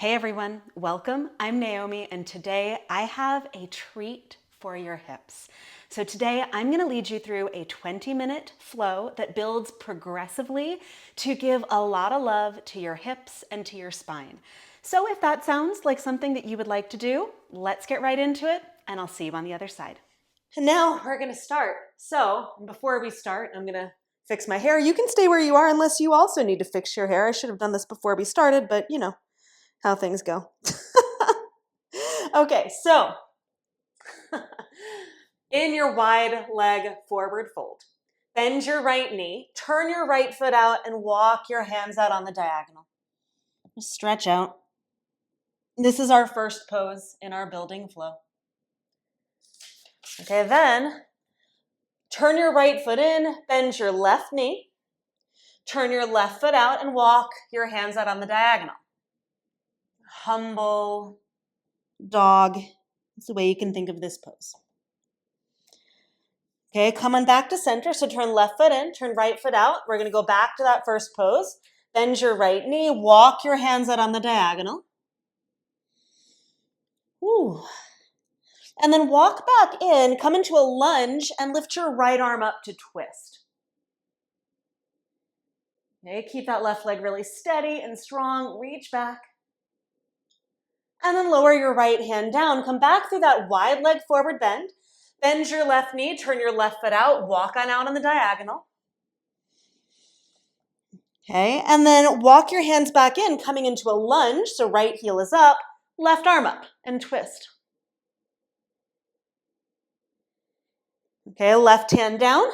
Hey everyone, welcome. I'm Naomi, and today I have a treat for your hips. So today I'm going to lead you through a 20-minute flow that builds progressively to give a lot of love to your hips and to your spine. So if that sounds like something that you would like to do, let's get right into it, and I'll see you on the other side. And now we're going to start. So before we start, I'm going to fix my hair. You can stay where you are unless you also need to fix your hair. I should have done this before we started, but you know how things go. Okay, so in your wide leg forward fold, bend your right knee, turn your right foot out, and walk your hands out on the diagonal. Just stretch out. This is our first pose in our building flow. Okay, then turn your right foot in, bend your left knee, turn your left foot out, and walk your hands out on the diagonal. Humble dog. That's the way you can think of this pose. Okay, come on back to center. So turn left foot in, turn right foot out. We're going to go back to that first pose. Bend your right knee, walk your hands out on the diagonal. Ooh. And then walk back in, come into a lunge, and lift your right arm up to twist. Okay, keep that left leg really steady and strong. Reach back. And then lower your right hand down. Come back through that wide leg forward bend. Bend your left knee, turn your left foot out, walk on out on the diagonal. Okay, and then walk your hands back in, coming into a lunge. So right heel is up, left arm up, and twist. Okay, left hand down.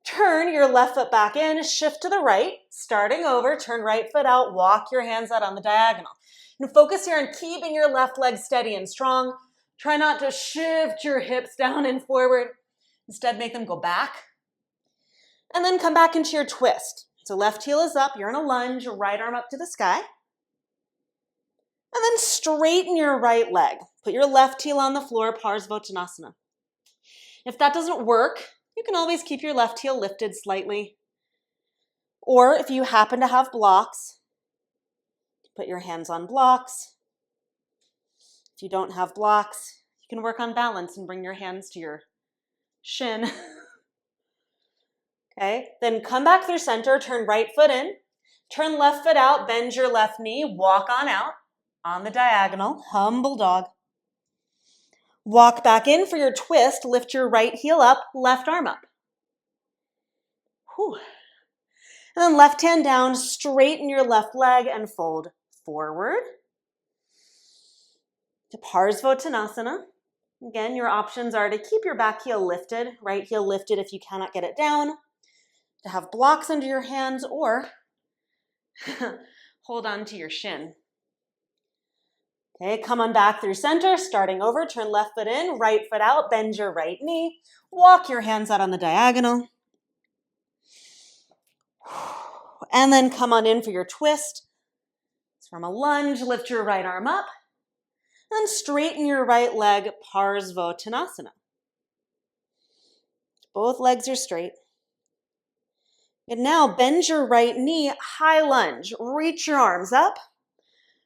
Turn your left foot back in, shift to the right, starting over, turn right foot out, walk your hands out on the diagonal. And focus here on keeping your left leg steady and strong. Try not to shift your hips down and forward. Instead, make them go back. And then come back into your twist. So left heel is up, you're in a lunge, right arm up to the sky. And then straighten your right leg. Put your left heel on the floor, Parsvottanasana. If that doesn't work, you can always keep your left heel lifted slightly. Or if you happen to have blocks, put your hands on blocks. If you don't have blocks, you can work on balance and bring your hands to your shin. Okay, then come back through center, turn right foot in, turn left foot out, bend your left knee, walk on out on the diagonal, humble dog. Walk back in for your twist, lift your right heel up, left arm up. Whew. And then left hand down, straighten your left leg and fold forward to Parsvottanasana. Again, your options are to keep your back heel lifted, right heel lifted if you cannot get it down, to have blocks under your hands, or hold on to your shin. Okay, come on back through center, starting over, turn left foot in, right foot out, bend your right knee, walk your hands out on the diagonal. And then come on in for your twist. It's from a lunge, lift your right arm up, and straighten your right leg, Parsvottanasana. Both legs are straight. And now bend your right knee, high lunge, reach your arms up.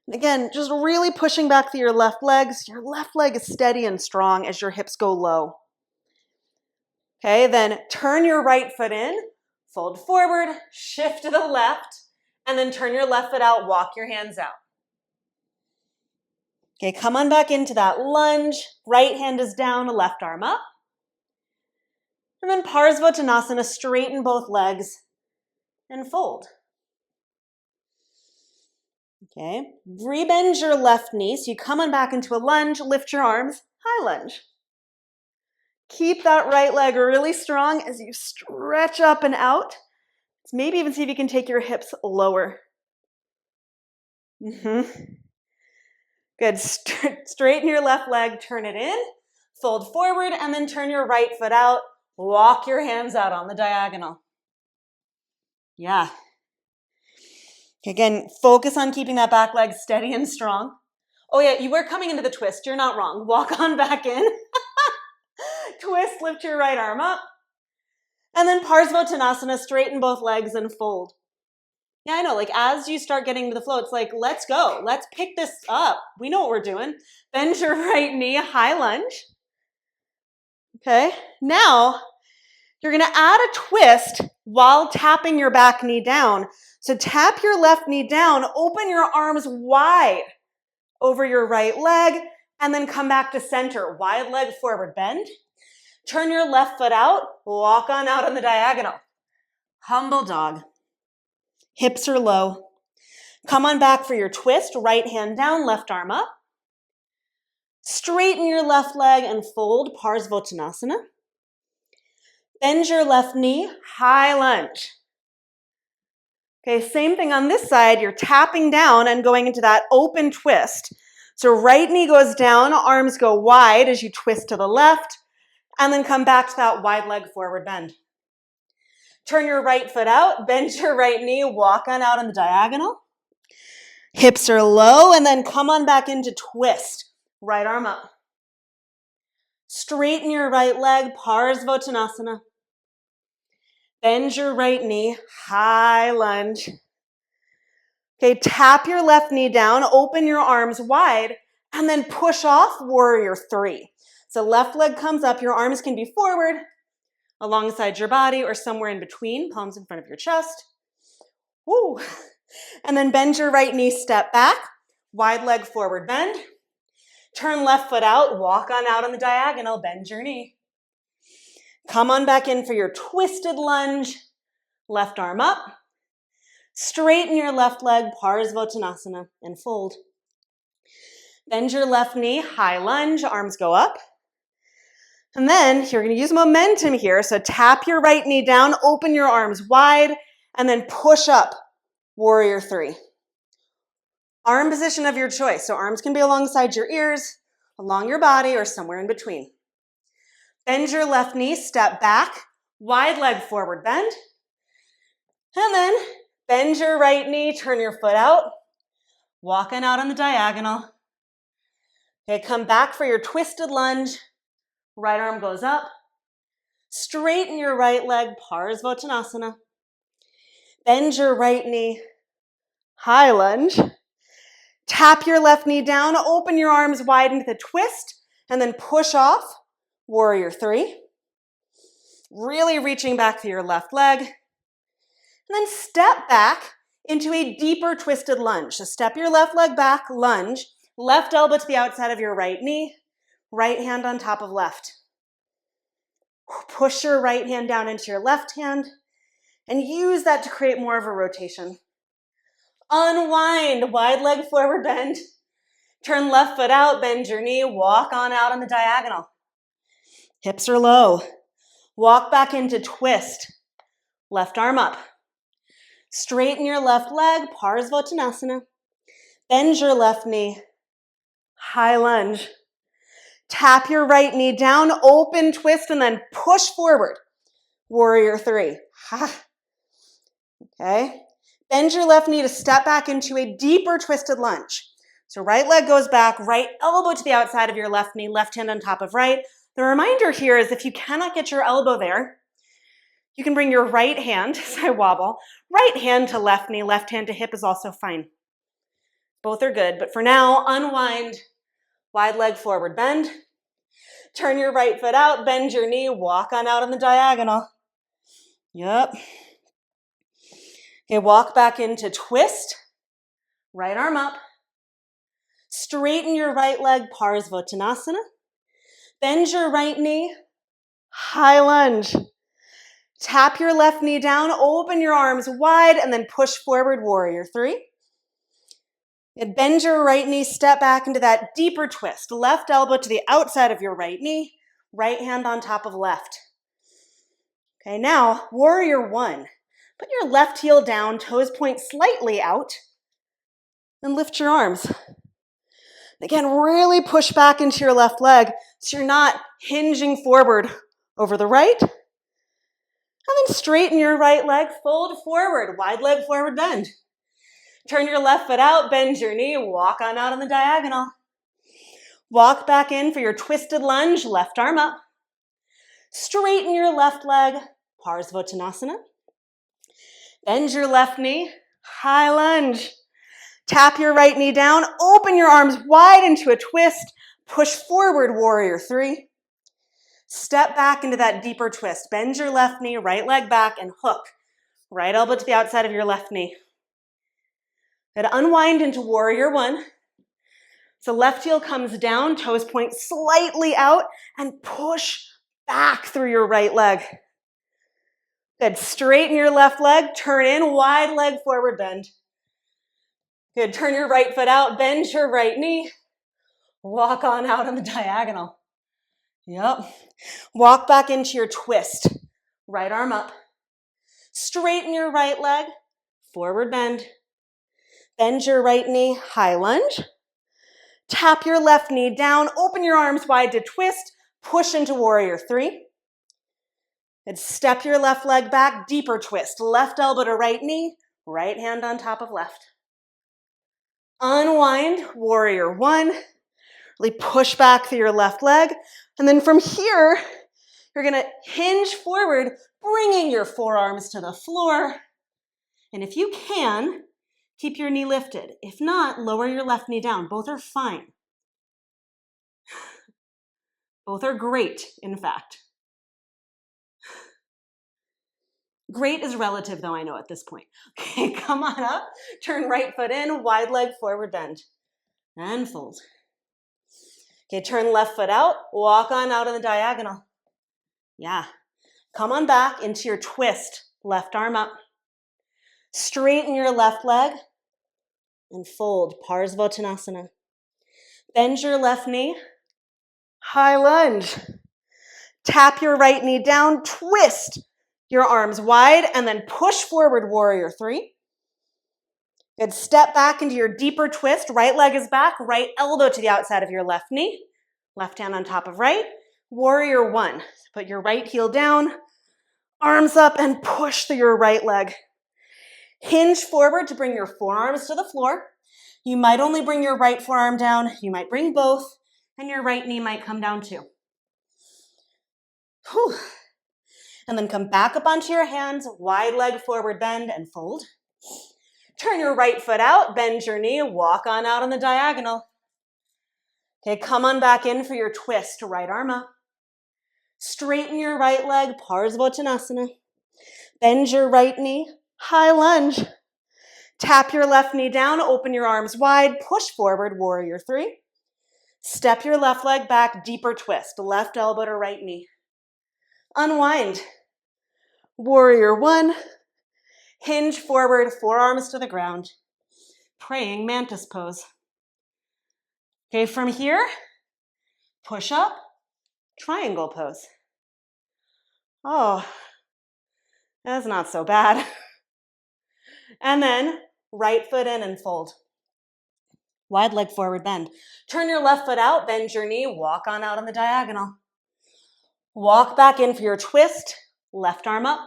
And again, just really pushing back through your left legs. Your left leg is steady and strong as your hips go low. Okay, then turn your right foot in, fold forward, shift to the left, and then turn your left foot out, walk your hands out. Okay, come on back into that lunge. Right hand is down, left arm up. And then Parsvottanasana, straighten both legs and fold. Okay, rebend your left knee. So you come on back into a lunge, lift your arms, high lunge. Keep that right leg really strong as you stretch up and out. Maybe even see if you can take your hips lower. Good. Straighten your left leg, turn it in, fold forward, and then turn your right foot out. Walk your hands out on the diagonal. Yeah. Again, focus on keeping that back leg steady and strong. Oh yeah, you were coming into the twist. You're not wrong. Walk on back in. Twist, lift your right arm up. And then Parsvottanasana, straighten both legs and fold. Yeah, I know, like as you start getting to the flow, it's like, let's go. Let's pick this up. We know what we're doing. Bend your right knee, high lunge. Okay, now you're gonna add a twist while tapping your back knee down. So tap your left knee down, open your arms wide over your right leg, and then come back to center. Wide leg forward bend. Turn your left foot out, walk on out on the diagonal. Humble dog. Hips are low. Come on back for your twist, right hand down, left arm up. Straighten your left leg and fold, Parsvottanasana. Bend your left knee, high lunge. Okay, same thing on this side. You're tapping down and going into that open twist. So right knee goes down, arms go wide as you twist to the left, and then come back to that wide leg forward bend. Turn your right foot out, bend your right knee, walk on out on the diagonal. Hips are low, and then come on back into twist. Right arm up. Straighten your right leg, Parsvottanasana. Bend your right knee, high lunge. Okay, tap your left knee down, open your arms wide, and then push off warrior three. So left leg comes up, your arms can be forward, alongside your body, or somewhere in between, palms in front of your chest. Woo! And then bend your right knee, step back, wide leg forward bend. Turn left foot out, walk on out on the diagonal, bend your knee. Come on back in for your twisted lunge, left arm up. Straighten your left leg, Parsvottanasana, and fold. Bend your left knee, high lunge, arms go up. And then you're going to use momentum here, so tap your right knee down, open your arms wide, and then push up, warrior three. Arm position of your choice, so arms can be alongside your ears, along your body, or somewhere in between. Bend your left knee, step back, wide leg forward bend. And then bend your right knee, turn your foot out, walking out on the diagonal. Okay, come back for your twisted lunge. Right arm goes up. Straighten your right leg, Parsvottanasana. Bend your right knee, high lunge. Tap your left knee down, open your arms wide into the twist, and then push off, warrior three. Really reaching back to your left leg. And then step back into a deeper twisted lunge. So step your left leg back, lunge, left elbow to the outside of your right knee, right hand on top of left. Push your right hand down into your left hand and use that to create more of a rotation. Unwind, wide leg forward bend. Turn left foot out, bend your knee, walk on out on the diagonal. Hips are low. Walk back into twist. Left arm up. Straighten your left leg, Parsvottanasana. Bend your left knee, high lunge. Tap your right knee down, open twist, and then push forward. Warrior three. Okay. Bend your left knee to step back into a deeper twisted lunge. So right leg goes back, right elbow to the outside of your left knee, left hand on top of right. The reminder here is if you cannot get your elbow there, you can bring your right hand, as I wobble, right hand to left knee, left hand to hip is also fine. Both are good, but for now, unwind, wide leg forward bend. Turn your right foot out, bend your knee, walk on out on the diagonal. Yep. Okay, walk back into twist. Right arm up. Straighten your right leg, Parsvottanasana. Bend your right knee, high lunge. Tap your left knee down, open your arms wide, and then push forward, warrior three. And bend your right knee, step back into that deeper twist. Left elbow to the outside of your right knee, right hand on top of left. Okay, now, warrior one. Put your left heel down, toes point slightly out, and lift your arms. Again, really push back into your left leg so you're not hinging forward over the right. And then straighten your right leg, fold forward, wide leg forward bend. Turn your left foot out, bend your knee, walk on out on the diagonal. Walk back in for your twisted lunge, left arm up. Straighten your left leg, Parsvottanasana. Bend your left knee, high lunge. Tap your right knee down, open your arms wide into a twist, push forward, warrior three. Step back into that deeper twist. Bend your left knee, right leg back, and hook. Right elbow to the outside of your left knee. Then unwind into warrior one. So left heel comes down, toes point slightly out, and push back through your right leg. Good, straighten your left leg, turn in, wide leg forward bend. Good, turn your right foot out, bend your right knee. Walk on out on the diagonal. Yep. Walk back into your twist. Right arm up. Straighten your right leg, forward bend. Bend your right knee, high lunge. Tap your left knee down, open your arms wide to twist, push into warrior three. And step your left leg back, deeper twist. Left elbow to right knee, right hand on top of left. Unwind, warrior one. Really push back through your left leg. And then from here, you're gonna hinge forward, bringing your forearms to the floor. And if you can, keep your knee lifted. If not, lower your left knee down. Both are fine. Both are great, in fact. Great is relative, though, I know at this point. Okay, come on up. Turn right foot in, wide leg forward bend. And fold. Okay, turn left foot out. Walk on out on the diagonal. Yeah. Come on back into your twist. Left arm up. Straighten your left leg. And fold. Parsvottanasana. Bend your left knee. High lunge. Tap your right knee down. Twist your arms wide and then push forward, warrior three. Good. Step back into your deeper twist. Right leg is back. Right elbow to the outside of your left knee. Left hand on top of right. Warrior one. Put your right heel down. Arms up and push through your right leg. Hinge forward to bring your forearms to the floor. You might only bring your right forearm down. You might bring both. And your right knee might come down too. Whew. And then come back up onto your hands, wide leg forward bend and fold. Turn your right foot out, bend your knee, walk on out on the diagonal. Okay, come on back in for your twist, right arm up. Straighten your right leg, Parsvottanasana. Bend your right knee, high lunge. Tap your left knee down, open your arms wide, push forward, warrior three. Step your left leg back, deeper twist, left elbow to right knee. Unwind. Warrior one. Hinge forward, forearms to the ground. Praying mantis pose. Okay, from here, push up, triangle pose. Oh, that's not so bad. And then right foot in and fold. Wide leg forward bend. Turn your left foot out, bend your knee, walk on out on the diagonal. Walk back in for your twist, left arm up.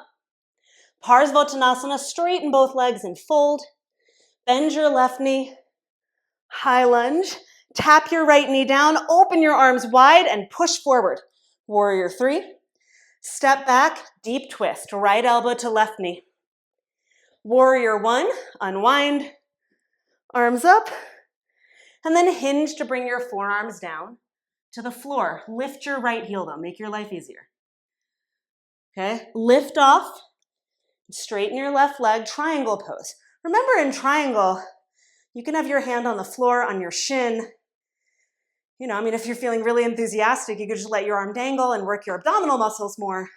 Parsvottanasana, straighten both legs and fold. Bend your left knee, high lunge. Tap your right knee down, open your arms wide and push forward. Warrior three. Step back, deep twist, right elbow to left knee. Warrior one, unwind, arms up, and then hinge to bring your forearms down to the floor. Lift your right heel though, make your life easier. Okay, lift off, straighten your left leg, triangle pose. Remember in triangle, you can have your hand on the floor, on your shin. If you're feeling really enthusiastic, you could just let your arm dangle and work your abdominal muscles more.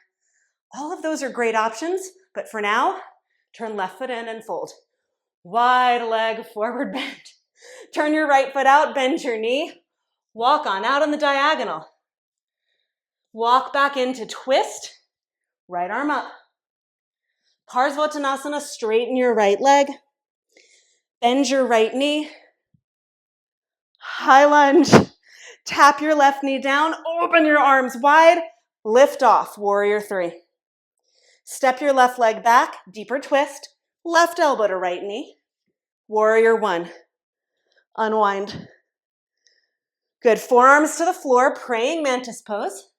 All of those are great options, but for now, turn left foot in and fold. Wide leg forward bend. Turn your right foot out, bend your knee. Walk on out on the diagonal. Walk back into twist. Right arm up. Parsvottanasana, straighten your right leg. Bend your right knee. High lunge. Tap your left knee down. Open your arms wide. Lift off, warrior three. Step your left leg back, deeper twist. Left elbow to right knee. Warrior one. Unwind. Good, forearms to the floor, praying mantis pose.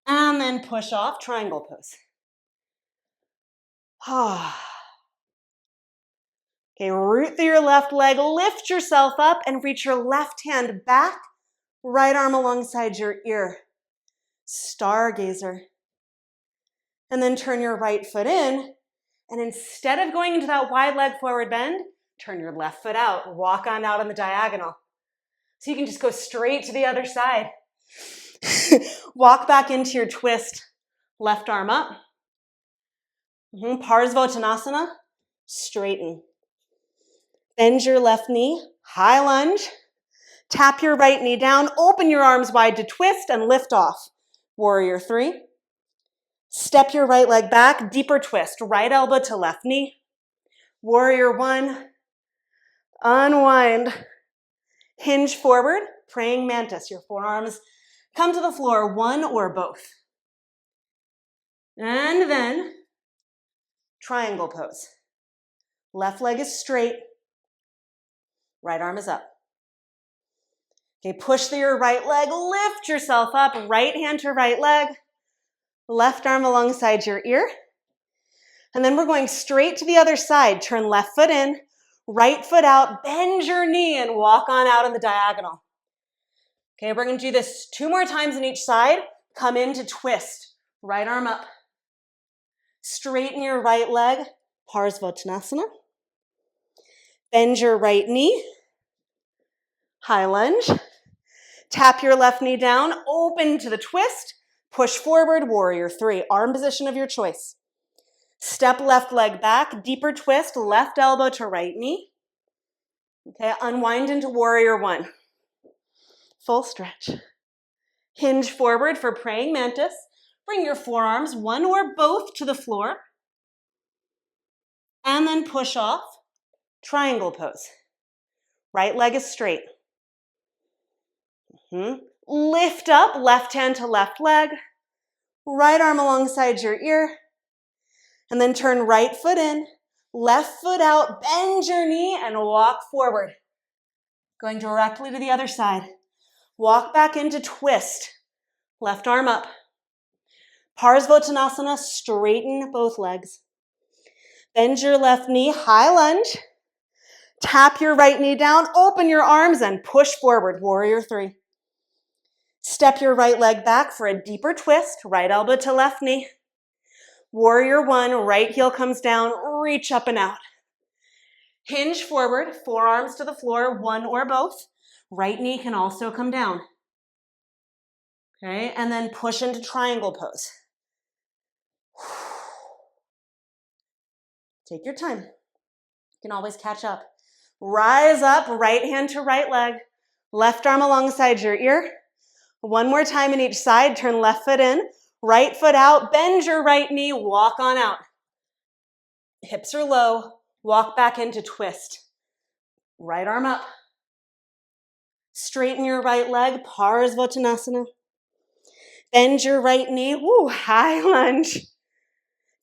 And then push off, triangle pose. Okay, root through your left leg, lift yourself up and reach your left hand back, right arm alongside your ear. Stargazer. And then turn your right foot in, and instead of going into that wide leg forward bend, turn your left foot out, walk on out on the diagonal. So you can just go straight to the other side. Walk back into your twist, left arm up. Parsvottanasana, straighten. Bend your left knee, high lunge. Tap your right knee down, open your arms wide to twist and lift off. Warrior 3. Step your right leg back, deeper twist, right elbow to left knee. Warrior 1. Unwind. Hinge forward, praying mantis. Your forearms come to the floor, one or both. And then triangle pose. Left leg is straight, right arm is up. Okay, push through your right leg, lift yourself up, right hand to right leg, left arm alongside your ear. And then we're going straight to the other side. Turn left foot in, right foot out, bend your knee and walk on out on the diagonal. Okay, we're going to do this 2 more times on each side. Come into twist, right arm up. Straighten your right leg, Parsvottanasana. Bend your right knee, high lunge. Tap your left knee down, open to the twist, push forward, warrior 3, arm position of your choice. Step left leg back, deeper twist, left elbow to right knee. Okay, unwind into warrior 1. Full stretch. Hinge forward for praying mantis. Bring your forearms, one or both, to the floor. And then push off, triangle pose. Right leg is straight. Lift up, left hand to left leg, right arm alongside your ear, and then turn right foot in, left foot out, bend your knee, and walk forward. Going directly to the other side. Walk back into twist, left arm up. Parsvottanasana, straighten both legs. Bend your left knee, high lunge. Tap your right knee down, open your arms, and push forward, warrior 3. Step your right leg back for a deeper twist, right elbow to left knee. Warrior 1, right heel comes down, reach up and out. Hinge forward, forearms to the floor, one or both. Right knee can also come down. Okay, and then push into triangle pose. Take your time. You can always catch up. Rise up, right hand to right leg, left arm alongside your ear. One more time in each side, turn left foot in, right foot out, bend your right knee, walk on out. Hips are low, walk back into twist. Right arm up. Straighten your right leg, Parsvottanasana. Bend your right knee, high lunge.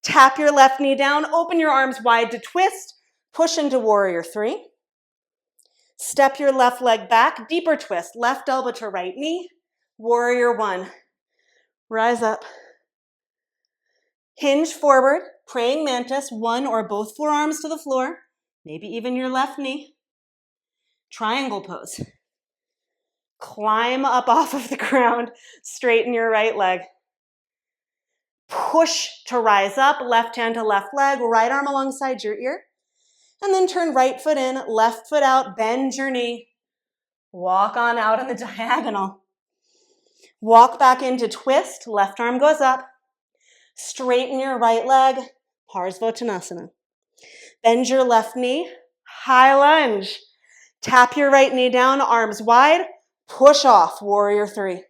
Tap your left knee down, open your arms wide to twist, push into warrior 3. Step your left leg back, deeper twist, left elbow to right knee, warrior 1. Rise up. Hinge forward, praying mantis, one or both forearms to the floor, maybe even your left knee. Triangle pose. Climb up off of the ground, straighten your right leg. Push to rise up, left hand to left leg, right arm alongside your ear. And then turn right foot in, left foot out, bend your knee. Walk on out on the diagonal. Walk back into twist, left arm goes up. Straighten your right leg, Parsvottanasana. Bend your left knee, high lunge. Tap your right knee down, arms wide, push off, warrior 3.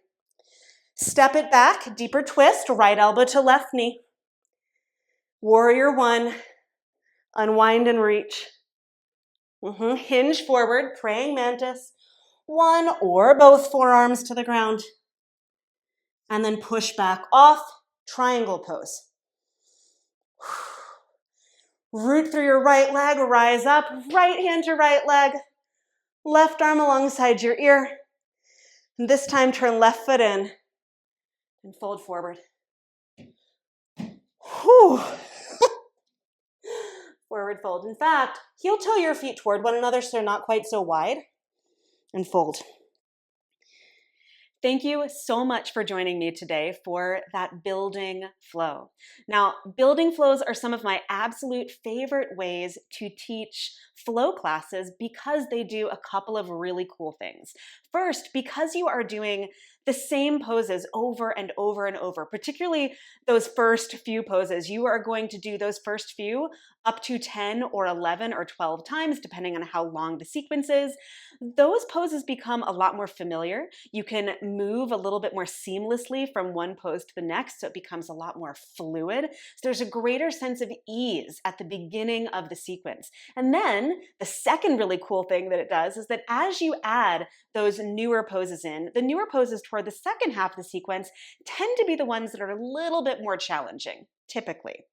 Step it back, deeper twist, right elbow to left knee. Warrior 1, unwind and reach. Hinge forward, praying mantis. One or both forearms to the ground. And then push back off, triangle pose. Root through your right leg, rise up, right hand to right leg, left arm alongside your ear. And this time turn left foot in and fold forward. forward fold. In fact, heel toe your feet toward one another so they're not quite so wide, and fold. Thank you so much for joining me today for that building flow. Now, building flows are some of my absolute favorite ways to teach flow classes because they do a couple of really cool things. First, because you are doing the same poses over and over and over, particularly those first few poses. You are going to do those first few up to 10 or 11 or 12 times, depending on how long the sequence is. Those poses become a lot more familiar. You can move a little bit more seamlessly from one pose to the next, so it becomes a lot more fluid. So there's a greater sense of ease at the beginning of the sequence. And then the second really cool thing that it does is that as you add those newer poses in, the newer poses toward the second half of the sequence tend to be the ones that are a little bit more challenging, typically.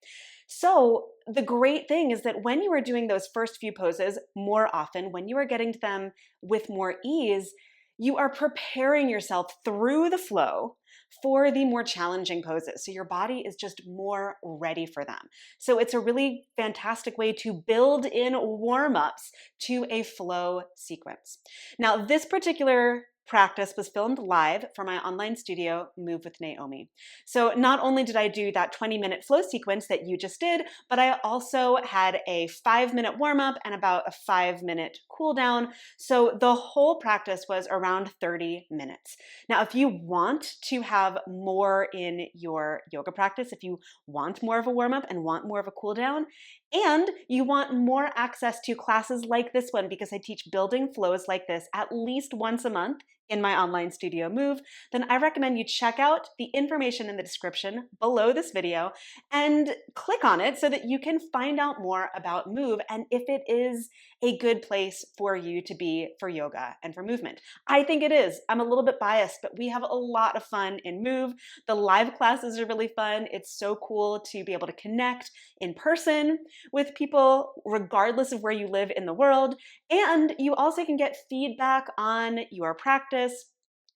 So the great thing is that when you are doing those first few poses more often, when you are getting to them with more ease, you are preparing yourself through the flow for the more challenging poses. So your body is just more ready for them. So it's a really fantastic way to build in warm-ups to a flow sequence. Now, this particular practice was filmed live for my online studio, Move with Naomi. So not only did I do that 20-minute flow sequence that you just did, but I also had a 5-minute warm-up and about a 5-minute cool down. So the whole practice was around 30 minutes. Now, if you want to have more in your yoga practice, if you want more of a warm-up and want more of a cool down, and you want more access to classes like this one, because I teach building flows like this at least once a month in my online studio Move, then I recommend you check out the information in the description below this video and click on it so that you can find out more about Move and if it is a good place for you to be for yoga and for movement. I think it is. I'm a little bit biased, but we have a lot of fun in Move. The live classes are really fun. It's so cool to be able to connect in person with people regardless of where you live in the world. And you also can get feedback on your practice.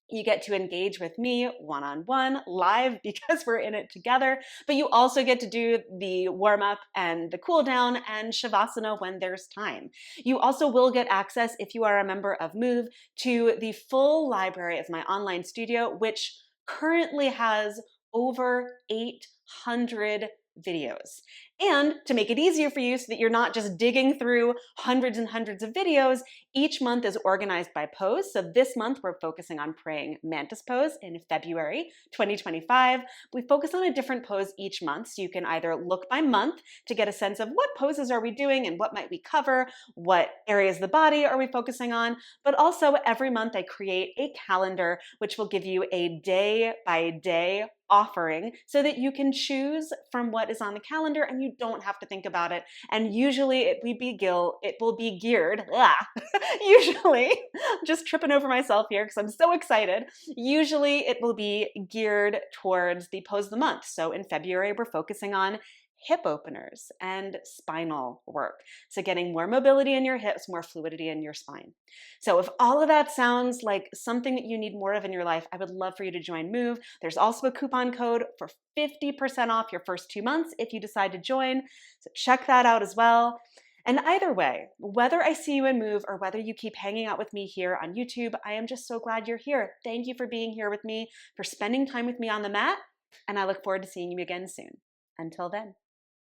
You get to engage with me one-on-one live because we're in it together, but you also get to do the warm-up and the cool down and Shavasana when there's time. You also will get access, if you are a member of Move, to the full library of my online studio, which currently has over 800 videos. And to make it easier for you so that you're not just digging through hundreds and hundreds of videos, each month is organized by pose. So this month we're focusing on praying mantis pose in February 2025. We focus on a different pose each month. So you can either look by month to get a sense of what poses are we doing and what might we cover, what areas of the body are we focusing on. But also every month I create a calendar which will give you a day by day offering so that you can choose from what is on the calendar and you don't have to think about it. And usually it will be geared, usually, just tripping over myself here because I'm so excited. Usually it will be geared towards the pose of the month. So in February, we're focusing on hip openers and spinal work. So getting more mobility in your hips, more fluidity in your spine. So if all of that sounds like something that you need more of in your life, I would love for you to join Move. There's also a coupon code for 50% off your first 2 months if you decide to join. So check that out as well. And either way, whether I see you in Move or whether you keep hanging out with me here on YouTube, I am just so glad you're here. Thank you for being here with me, for spending time with me on the mat, and I look forward to seeing you again soon. Until then.